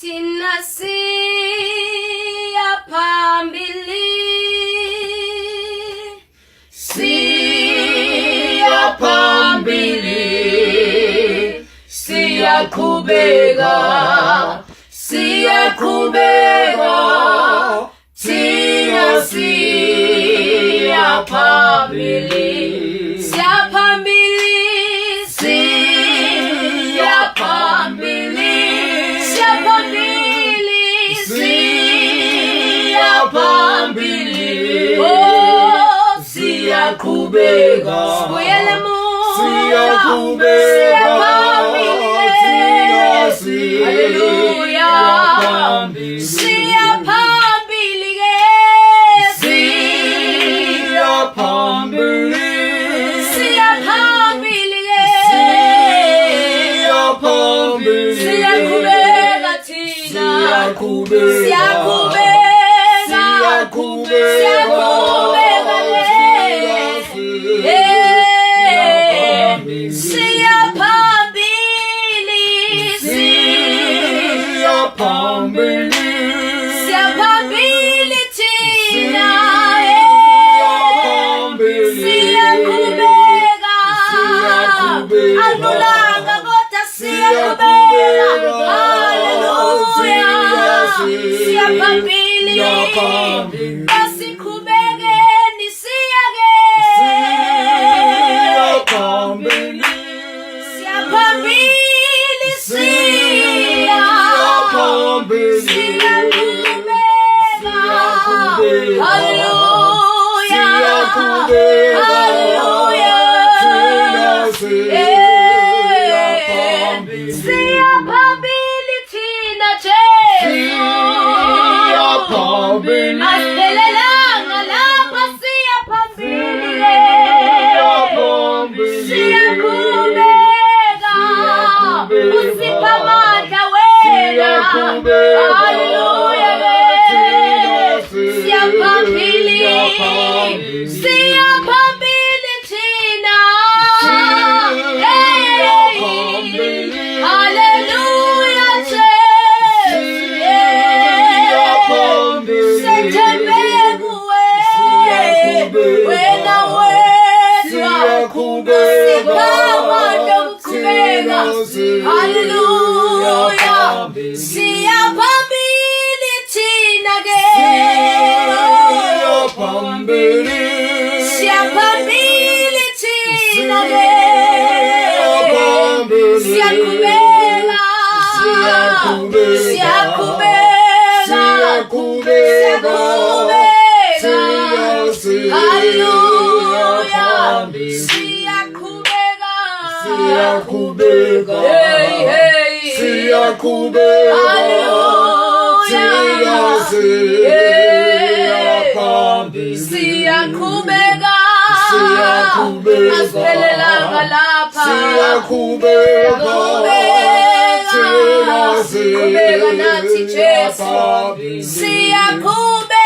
Thina siyaphambili, siyaphambili, siyaqhubeka, siyaqhubeka, thina siyaphambili, siyaphambili, siyaphambili, siyaphambili, siyaphambili, oh, siyaqhubeka, sibuyele emuva, siyaqhubeka, hallelujah, siyaphambili ke, siyaphambili, siyaphambili ke, siyaphambili, siyaqhubeka thina, siyaqhubeka, siyaqhubeka le, siyaphambili, siyaphambili, siyaphambili thina, siyaqhubeka, siyaqhubeka, akulanga kodwa siyaqhubeka, hallelujah, siyaphambili, asiqhubekeni siyake, siyaphambili, siyaphambili, siyaqhubeka, hallelujah, hallelujah, siyaphambili thina Jesu, asiphelelanga lapha, siyaphambili, siyaqhubeka, usipha amandla wena, hallelujah, siyaphambili, siyaphambili thina, hallelujah, sethembe kuwe, wena wedwa usipha amandla okuqhubeka, hallelujah, siyaphambili thina ke, siyaphambili thina ke, siyaqhubeka, siyaqhubeka, hallelujah, siyaqhubeka, hey, hey, siyaqhubeka, siyaqhubeka, siyaqhubeka, asiphelelanga lapha, siyaqhubeka, siqhubeka nathi Jesu, siyaqhubeka.